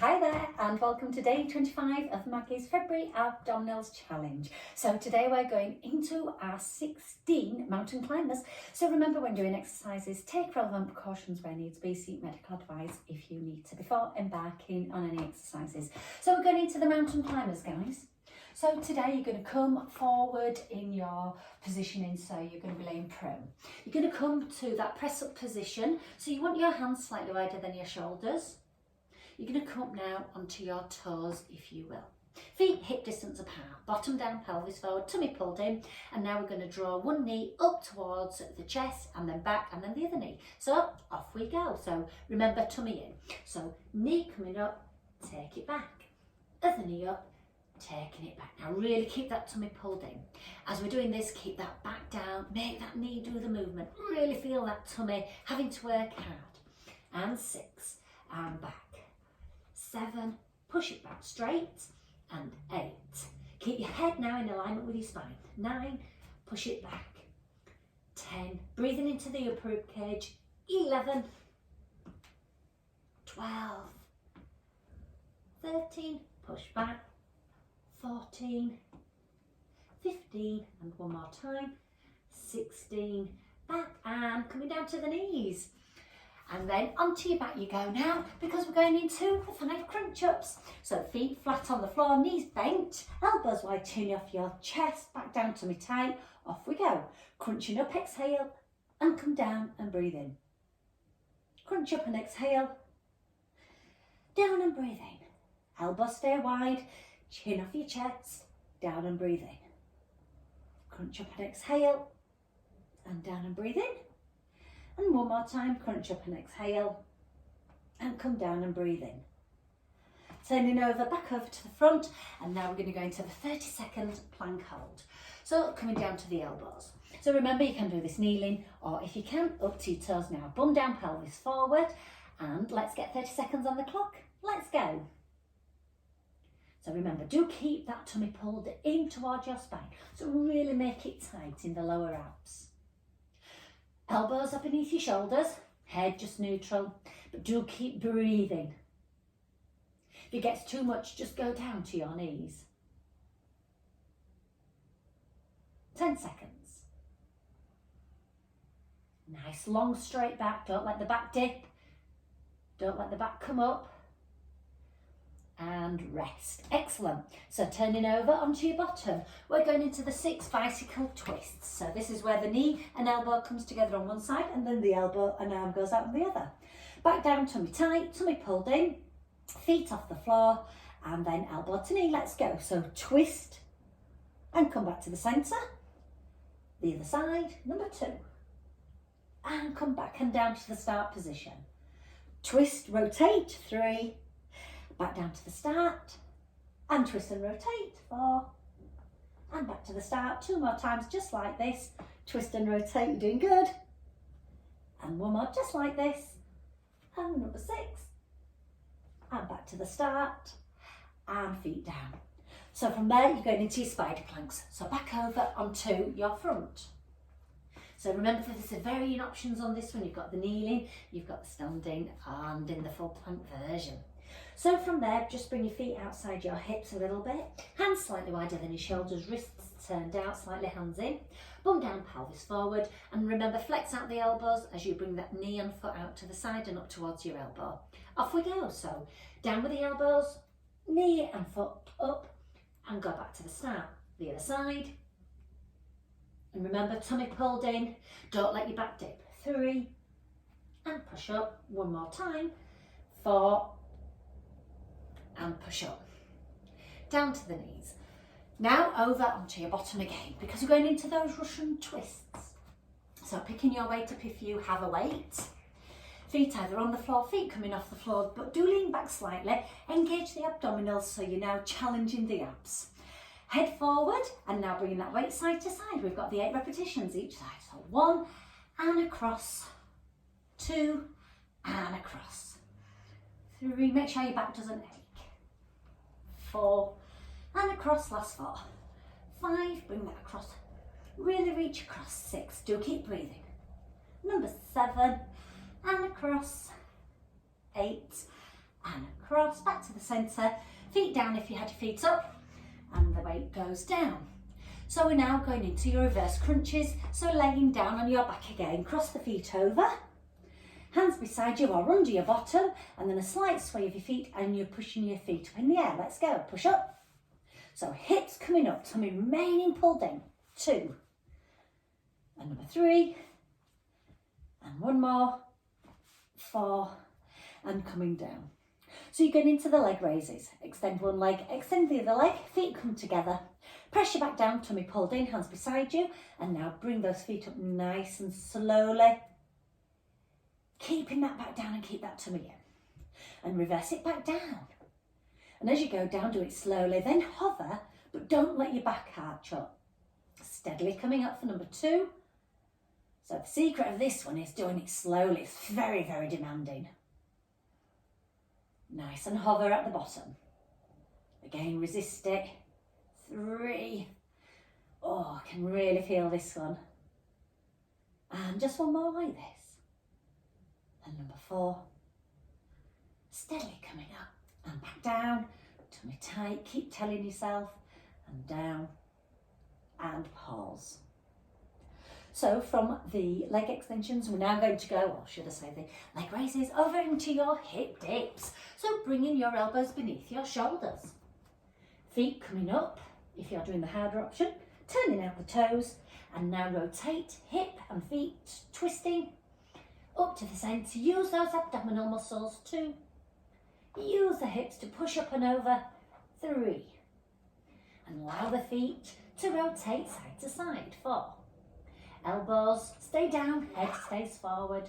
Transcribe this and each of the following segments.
Hi there and welcome to day 25 of Maggie's February Abdominals Challenge. So today we're going into our 16 mountain climbers. So remember, when doing exercises, take relevant precautions where needs be, seek medical advice if you need to before embarking on any exercises. So we're going into the mountain climbers, guys. So today you're going to come forward in your positioning, so you're going to be laying prone. You're going to come to that press up position, so you want your hands slightly wider than your shoulders. You're going to come up now onto your toes, if you will. Feet hip distance apart, bottom down, pelvis forward, tummy pulled in, and now we're going to draw one knee up towards the chest and then back and then the other knee. So off we go. So remember, tummy in. So knee coming up, take it back. Other knee up, taking it back. Now really keep that tummy pulled in. As we're doing this, keep that back down, make that knee do the movement. Really feel that tummy having to work hard. And 6, and back. 7, push it back straight, and 8. Keep your head now in alignment with your spine. 9, push it back. 10, breathing into the upper rib cage. 11, 12, 13, push back. 14, 15, and one more time. 16, back, and coming down to the knees. And then onto your back you go now, because we're going into the 5 crunch-ups. So feet flat on the floor, knees bent, elbows wide, chin off your chest, back down, tummy tight. Off we go. Crunching up, exhale, and come down and breathe in. Crunch up and exhale, down and breathe in. Elbows stay wide, chin off your chest, down and breathe in. Crunch up and exhale, and down and breathe in. And one more time, crunch up and exhale, and come down and breathe in. Turning over, back over to the front, and now we're going to go into the 30-second plank hold. So coming down to the elbows. So remember, you can do this kneeling, or if you can, up to your toes now. Bum down, pelvis forward, and let's get 30 seconds on the clock. Let's go. So remember, do keep that tummy pulled in towards your spine. So really make it tight in the lower abs. Elbows up beneath your shoulders, head just neutral, but do keep breathing. If it gets too much, just go down to your knees. 10 seconds. Nice long straight back, don't let the back dip, don't let the back come up. And rest. Excellent. So turning over onto your bottom, we're going into the 6 bicycle twists. So this is where the knee and elbow comes together on one side, and then the elbow and arm goes out on the other. Back down, tummy tight, tummy pulled in, feet off the floor, and then elbow to knee. Let's go. So twist and come back to the centre. The other side, number 2. And come back and down to the start position. Twist, rotate, 3. Back down to the start, and twist and rotate, 4, and back to the start, 2 more times, just like this, twist and rotate, you're doing good, and 1 more, just like this, and number 6, and back to the start, and feet down. So from there, you're going into your spider planks, so back over onto your front. So remember, that there's varying options on this one. You've got the kneeling, you've got the standing, and in the full plank version. So from there, just bring your feet outside your hips a little bit, hands slightly wider than your shoulders, wrists turned out, slightly hands in, bum down, pelvis forward, and remember, flex out the elbows as you bring that knee and foot out to the side and up towards your elbow. Off we go. So down with the elbows, knee and foot up, and go back to the start. The other side. And remember, tummy pulled in, don't let your back dip. 3, and push up. 1 more time. 4, and push up. Down to the knees. Now over onto your bottom again, because we're going into those Russian twists. So picking your weight up if you have a weight. Feet either on the floor, feet coming off the floor, but do lean back slightly. Engage the abdominals, so you're now challenging the abs. Head forward, and now bringing that weight side to side. We've got the 8 repetitions each side. So 1, and across. 2, and across. 3, make sure your back doesn't ache. 4, and across, last 4. 5, bring that across. Really reach across. 6, do keep breathing. Number 7, and across. 8, and across, back to the centre, feet down if you had your feet up, and the weight goes down. So we're now going into your reverse crunches, so laying down on your back again, cross the feet over, hands beside you or under your bottom, and then a slight sway of your feet and you're pushing your feet up in the air. Let's go, push up. So hips coming up, tummy remaining pulled in, 2, and number 3, and 1 more, 4, and coming down. So you're going into the leg raises. Extend one leg, extend the other leg, feet come together. Press your back down, tummy pulled in, hands beside you. And now bring those feet up nice and slowly. Keeping that back down and keep that tummy in. And reverse it back down. And as you go down, do it slowly. Then hover, but don't let your back arch up. Steadily coming up for number 2. So the secret of this one is doing it slowly. It's very, very demanding. Nice and hover at the bottom. Again, resist it. 3. Oh, I can really feel this one. And just one more like this. And number 4. Steadily coming up and back down. Tummy tight. Keep telling yourself. And down. And pause. So from the leg extensions, we're now going to go, or should I say the leg raises, over into your hip dips. So bringing your elbows beneath your shoulders. Feet coming up, if you're doing the harder option, turning out the toes, and now rotate hip and feet, twisting up to the centre. Use those abdominal muscles, 2. Use the hips to push up and over, 3. And allow the feet to rotate side to side, 4. Elbows stay down, head stays forward.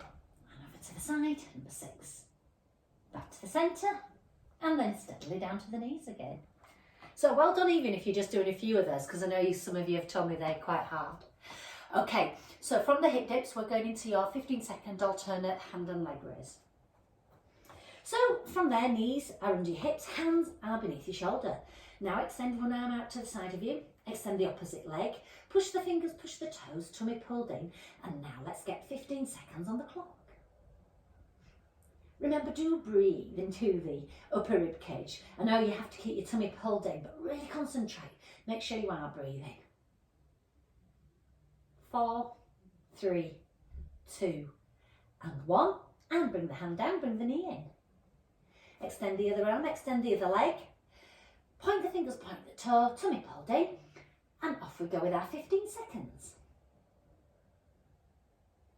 And over to the side, number 6. Back to the centre, and then steadily down to the knees again. So well done even if you're just doing a few of those, because I know some of you have told me they're quite hard. Okay, so from the hip dips, we're going into your 15-second alternate hand and leg raise. So from there, knees are under your hips, hands are beneath your shoulder. Now extend one arm out to the side of you, extend the opposite leg, push the fingers, push the toes, tummy pulled in, and now let's get 15 seconds on the clock. Remember, do breathe into the upper rib cage. I know you have to keep your tummy pulled in, but really concentrate. Make sure you are breathing. 4, 3, 2, and 1. And bring the hand down, bring the knee in. Extend the other arm, extend the other leg. Point the fingers, point the toe, tummy pulled in. And off we go with our 15 seconds.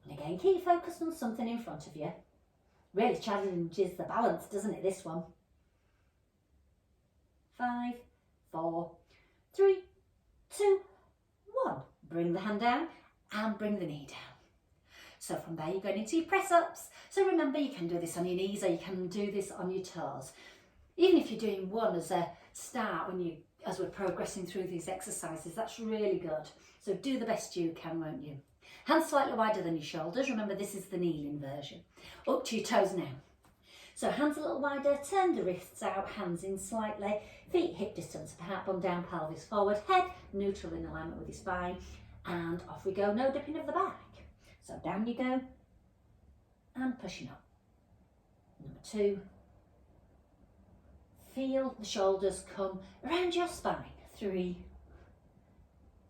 And again, keep focused on something in front of you. Really challenges the balance, doesn't it, this one? 5, 4, 3, 2, 1. Bring the hand down and bring the knee down. So from there, you're going into your press-ups. So remember, you can do this on your knees or you can do this on your toes. Even if you're doing one as a start as we're progressing through these exercises, that's really good. So do the best you can, won't you? Hands slightly wider than your shoulders. Remember, this is the kneeling version. Up to your toes now. So hands a little wider, turn the wrists out, hands in slightly, feet hip distance apart, bum down, pelvis forward, head neutral in alignment with your spine, and off we go, no dipping of the back. So down you go, and pushing up. Number 2. Feel the shoulders come around your spine. 3.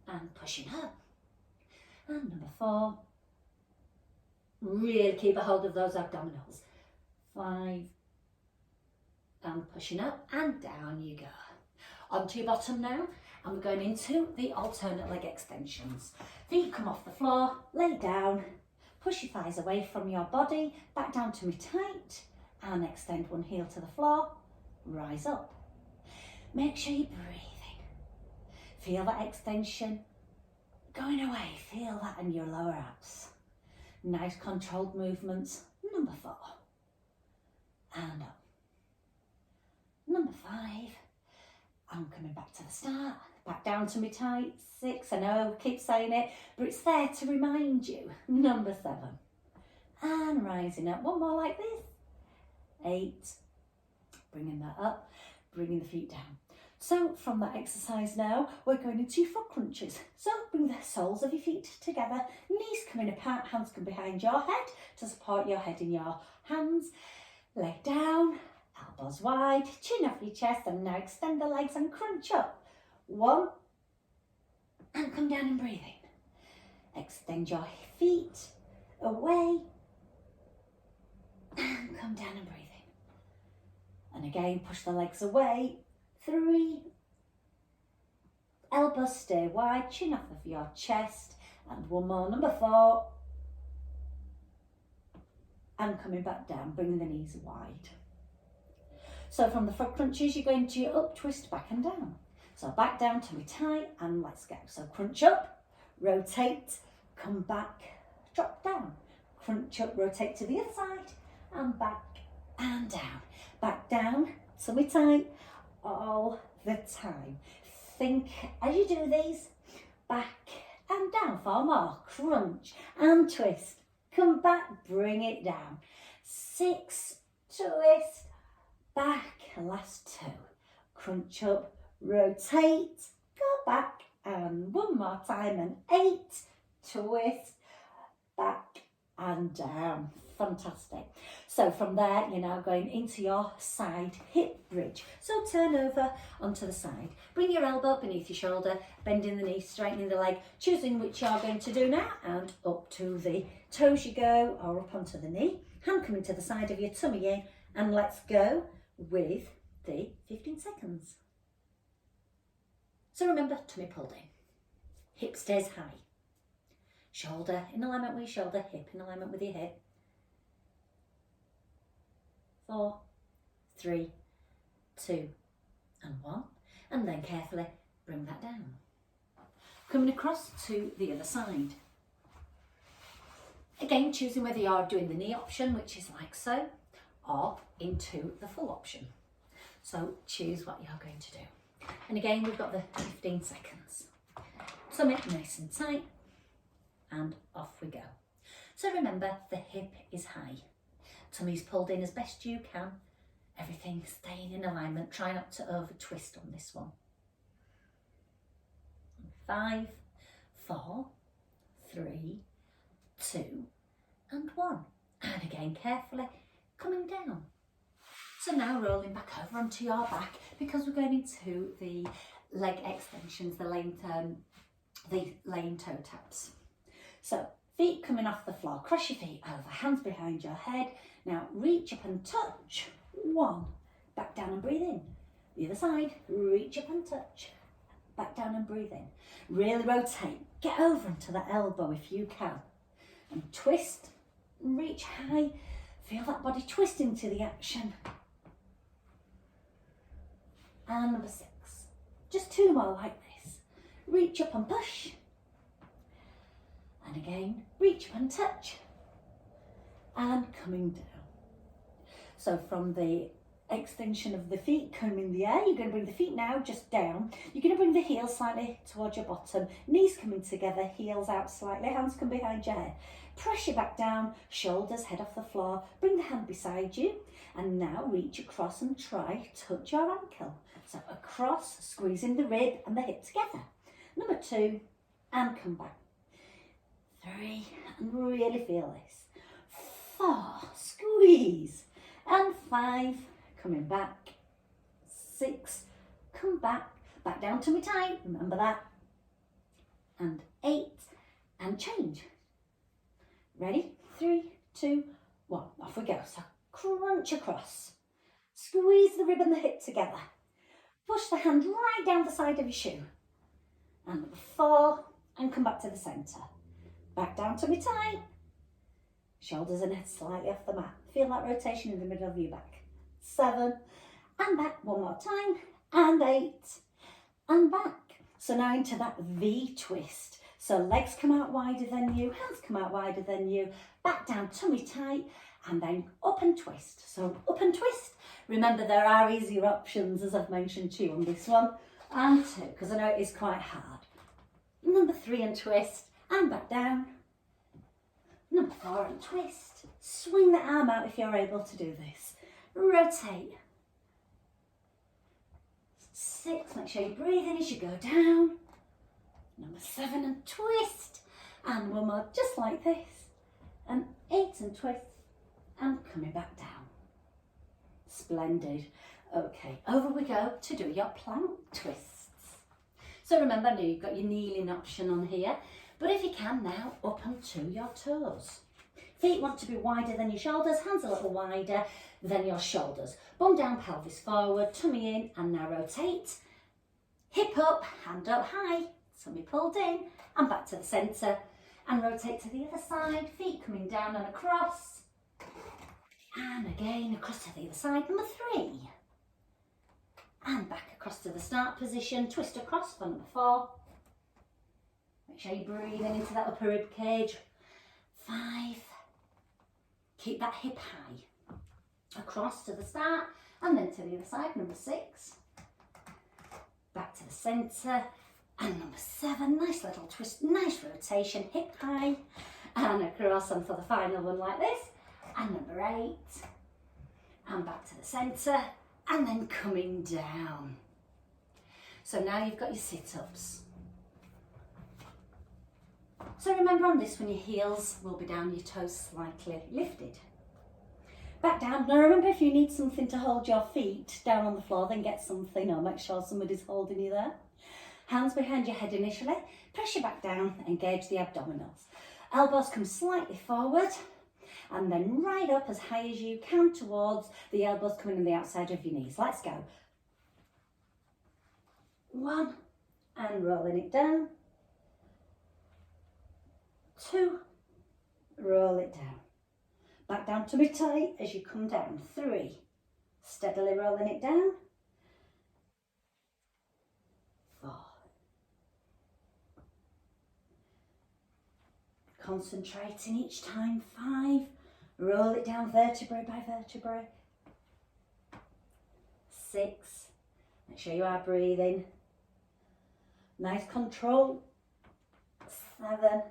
And pushing up. And number 4. Really keep a hold of those abdominals. 5. And pushing up and down you go. Onto your bottom now. And we're going into the alternate leg extensions. Feet come off the floor, lay down, push your thighs away from your body, back down to me tight, and extend one heel to the floor, rise up. Make sure you're breathing. Feel that extension going away, feel that in your lower abs. Nice controlled movements. Number 4, and up. Number 5, I'm coming back to the start. Back down to me tight. 6, I know, keep saying it, but it's there to remind you. Number 7. And rising up. One more like this. 8. Bringing that up, bringing the feet down. So from that exercise now, we're going into your foot crunches. So bring the soles of your feet together, knees coming apart, hands come behind your head to support your head in your hands. Leg down, elbows wide, chin off your chest, and now extend the legs and crunch up. 1, and come down and breathe in. Extend your feet away, and come down and breathe in. And again, push the legs away. 3, elbows stay wide, chin off of your chest, and 1 more, number 4, and coming back down, bringing the knees wide. So from the front crunches, you're going to up, twist, back and down. So back down, tummy tight, and let's go. So crunch up, rotate, come back, drop down, crunch up, rotate to the other side, and back and down. Back down, tummy tight, all the time. Think as you do these, back and down. 4 more, crunch and twist, come back, bring it down. 6, twist, back, last 2, crunch up, rotate, go back, and 1 more time, and 8, twist, back and down. Fantastic. So from there, you're now going into your side hip bridge. So turn over onto the side. Bring your elbow beneath your shoulder, bending the knee, straightening the leg, choosing which you're going to do now, and up to the toes you go, or up onto the knee. Hand coming to the side of your tummy in, and let's go with the 15 seconds. So remember, tummy pulled in, hip stays high, shoulder in alignment with your shoulder, hip in alignment with your hip. 4, 3, 2, and 1, and then carefully bring that down. Coming across to the other side. Again, choosing whether you're doing the knee option, which is like so, or into the full option. So choose what you're going to do. And again, we've got the 15 seconds. Tummy nice and tight, and off we go. So remember, the hip is high. Tummy's pulled in as best you can. Everything staying in alignment. Try not to over twist on this one. 5, 4, 3, 2, and 1. And again, carefully coming down. So now rolling back over onto your back, because we're going into the leg extensions, the laying toe taps. So feet coming off the floor, cross your feet over, hands behind your head. Now reach up and touch. 1, back down and breathe in. The other side, reach up and touch, back down and breathe in. Really rotate, get over into that elbow if you can. And twist, reach high, feel that body twist into the action. And number 6, just 2 more like this. Reach up and push. And again, reach up and touch. And coming down. So from the extension of the feet, coming in the air, you're going to bring the feet now just down. You're going to bring the heels slightly towards your bottom. Knees coming together, heels out slightly, hands come behind your head. Press your back down, shoulders head off the floor. Bring the hand beside you. And now reach across and try touch your ankle. So across, squeezing the rib and the hip together. Number 2, and come back. 3, and really feel this. 4, squeeze. And 5, coming back. 6, come back. Back down tummy tight, remember that. And 8, and change. Ready? 3, 2, 1, off we go. So crunch across. Squeeze the rib and the hip together. Push the hand right down the side of your shoe. And number 4, and come back to the centre. Back down tummy tight. Shoulders and head slightly off the mat. Feel that rotation in the middle of your back. 7, and back 1 more time. And 8, and back. So now into that V twist. So legs come out wider than you, hands come out wider than you, back down tummy tight, and then up and twist. So up and twist. Remember, there are easier options, as I've mentioned to you on this one, and 2, because I know it is quite hard. Number 3, and twist, and back down. Number 4, and twist. Swing the arm out if you're able to do this. Rotate. 6, make sure you breathe in as you go down. Number 7 and twist. And one more just like this. And 8 and twist. And coming back down. Splendid. Okay, over we go to do your plank twists. So remember, now you've got your kneeling option on here, but if you can now, up onto your toes. Feet want to be wider than your shoulders, hands a little wider than your shoulders. Bum down, pelvis forward, tummy in, and now rotate. Hip up, hand up high, tummy pulled in, and back to the centre. And rotate to the other side, feet coming down and across. And again, across to the other side, number 3. And back across to the start position, twist across for number 4. Make sure you're breathing into that upper rib cage. 5. Keep that hip high. Across to the start, and then to the other side, number 6. Back to the centre, and number 7, nice little twist, nice rotation, hip high, and across, and for the final one like this. And number 8, and back to the centre, and then coming down. So now you've got your sit-ups. So remember on this one, your heels will be down, your toes slightly lifted. Back down. Now remember, if you need something to hold your feet down on the floor, then get something, or make sure somebody's holding you there. Hands behind your head initially, press your back down, engage the abdominals. Elbows come slightly forward, and then right up as high as you can towards the elbows coming on the outside of your knees. Let's go. 1, and rolling it down. 2, roll it down. Back down to be tight as you come down. 3, steadily rolling it down. 4. Concentrating each time. 5, roll it down vertebrae by vertebrae. 6, make sure you are breathing. Nice control. 7,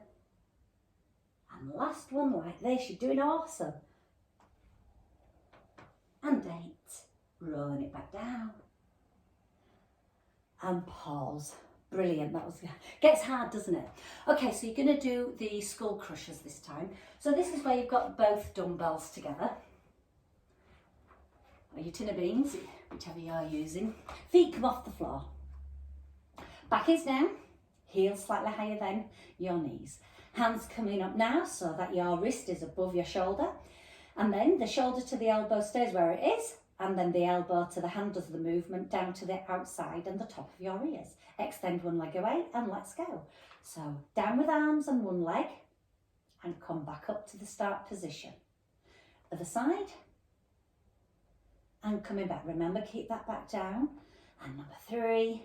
and last one like this, you're doing awesome. And 8, rolling it back down. And pause. Brilliant, that was, gets hard, doesn't it? Okay, so you're gonna do the skull crushers this time. So this is where you've got both dumbbells together. Or your tin of beans, whichever you are using. Feet come off the floor. Back is down, heels slightly higher than your knees. Hands coming up now so that your wrist is above your shoulder. And then the shoulder to the elbow stays where it is. And then the elbow to the hand does the movement down to the outside and the top of your ears. Extend one leg away and let's go. So down with arms and one leg and come back up to the start position. Other side. And coming back. Remember, keep that back down. And number 3.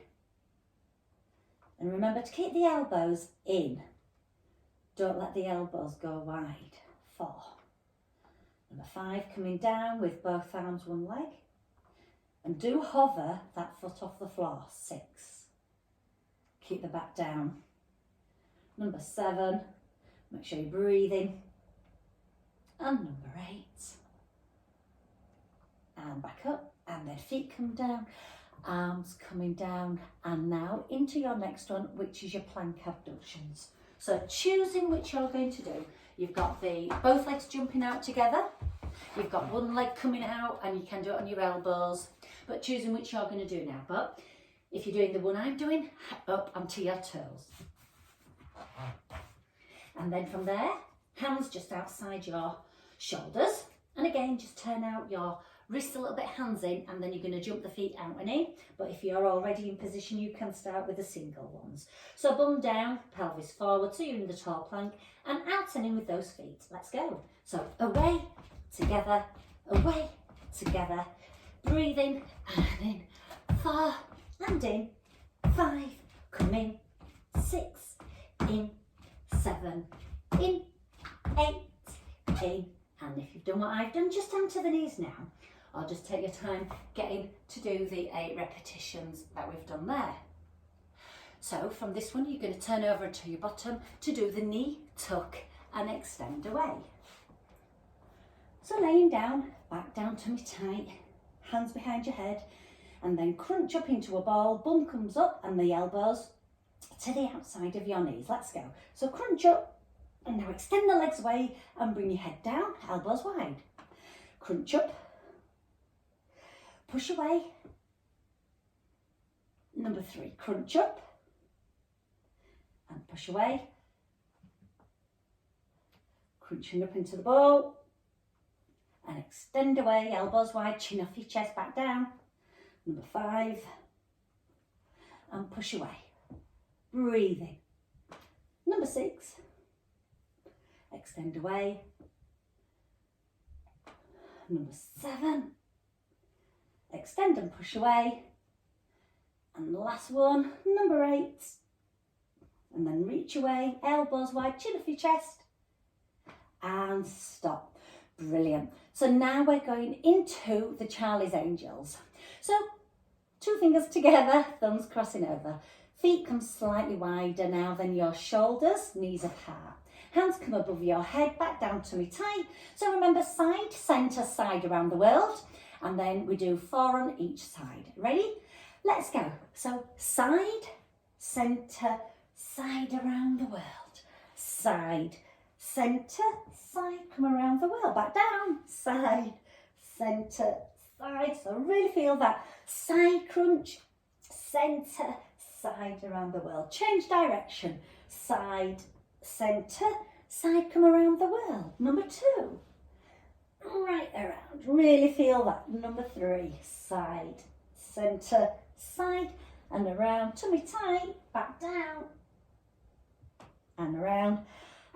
And remember to keep the elbows in. Don't let the elbows go wide. 4. Number 5, coming down with both arms, one leg. And do hover that foot off the floor. 6. Keep the back down. Number 7, make sure you're breathing. And number 8. And back up, and then feet come down, arms coming down, and now into your next one, which is your plank abductions. So choosing which you're going to do. You've got both legs jumping out together. You've got one leg coming out, and you can do it on your elbows, but choosing which you're going to do now. But if you're doing the one I'm doing, up onto your toes. And then from there, hands just outside your shoulders. And again, just turn out your wrists a little bit, hands in, and then you're going to jump the feet out and in. But if you're already in position, you can start with the single ones. So bum down, pelvis forward, so you're in the tall plank, and out and in with those feet. Let's go. So away, together, away, together. Breathe in and in. 4 and in. 5, come in. 6, in. 7, in. 8, in. And if you've done what I've done, just down to the knees now. Or just take your time getting to do the 8 repetitions that we've done there. So from this one, you're going to turn over to your bottom to do the knee tuck and extend away. So laying down, back down tummy tight, hands behind your head, and then crunch up into a ball. Bum comes up and the elbows to the outside of your knees. Let's go. So crunch up and now extend the legs away and bring your head down, elbows wide. Crunch up, push away. Number 3, crunch up and push away. Crunching up into the ball and extend away, elbows wide, chin off your chest, back down. Number 5, and push away. Breathing. Number 6, extend away. Number 7, extend and push away. And the last one, number 8, and then reach away, elbows wide, chin off your chest, and stop. Brilliant. So now we're going into the Charlie's Angels. So 2 fingers together, thumbs crossing over. Feet come slightly wider now than your shoulders, knees apart. Hands come above your head, back down tummy tight. So remember, side, centre, side around the world. And then we do 4 on each side. Ready? Let's go. So side, centre, side around the world. Side, centre, side, come around the world. Back down, side, centre, side. So really feel that side crunch, centre, side around the world. Change direction. Side, centre, side, come around the world. Number 2, right around. Really feel that. Number 3, side, centre, side, and around. Tummy tight, back down, and around,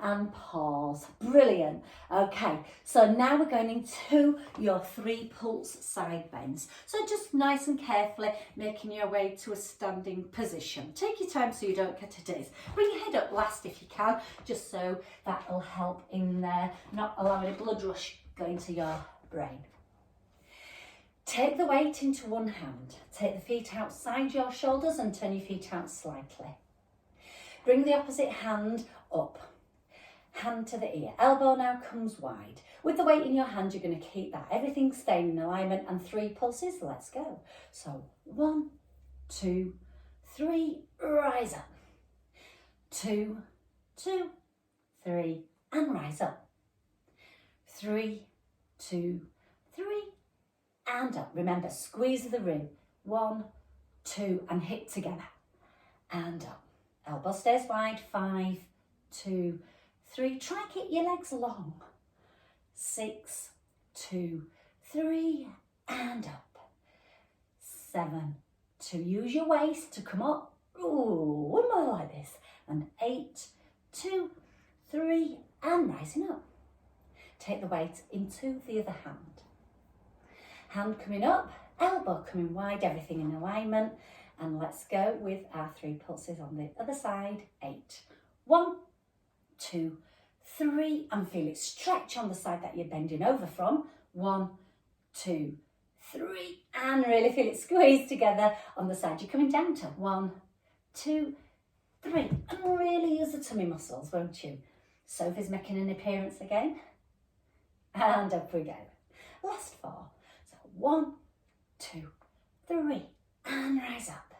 and pause. Brilliant. Okay, so now we're going into your 3 pulse side bends. So just nice and carefully making your way to a standing position. Take your time so you don't get a dizzy. Bring your head up last if you can, just so that'll help in not allowing a blood rush going to your brain. Take the weight into one hand. Take the feet outside your shoulders and turn your feet out slightly. Bring the opposite hand up. Hand to the ear. Elbow now comes wide. With the weight in your hand, you're going to keep that. Everything staying in alignment, and 3 pulses. Let's go. So 1, 2, 3, rise up. 2, 2, 3, and rise up. 3, 2, 3, and up. Remember, squeeze of the rib. 1, 2, and hip together. And up. Elbow stays wide. 5, 2, 3. Try and keep your legs long. 6, 2, 3, and up. 7, 2. Use your waist to come up. Ooh, one more like this. And 8, 2, 3, and rising up. Take the weight into the other hand. Hand coming up, elbow coming wide, everything in alignment. And let's go with our 3 pulses on the other side. 8, 1, 2, 3, and feel it stretch on the side that you're bending over from. 1, 2, 3, and really feel it squeeze together on the side you're coming down to. 1, 2, 3, and really use the tummy muscles, won't you? Sophie's making an appearance again. And up we go. Last 4. So 1, 2, 3, and rise up.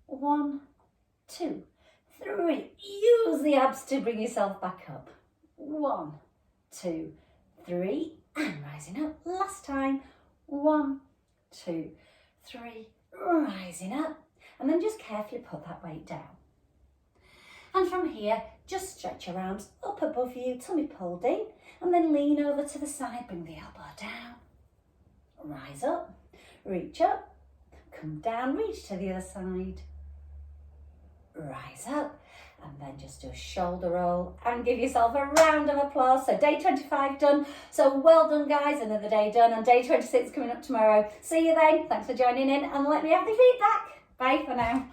1, 2, 3. Use the abs to bring yourself back up. 1, 2, 3, and rising up. Last time. 1, 2, 3, rising up. And then just carefully put that weight down. And from here, just stretch your arms up above you, tummy pulled in, and then lean over to the side, bring the elbow down, rise up, reach up, come down, reach to the other side, rise up, and then just do a shoulder roll and give yourself a round of applause. So day 25 done. So well done, guys. Another day done, and day 26 coming up tomorrow. See you then. Thanks for joining in, and let me have the feedback. Bye for now.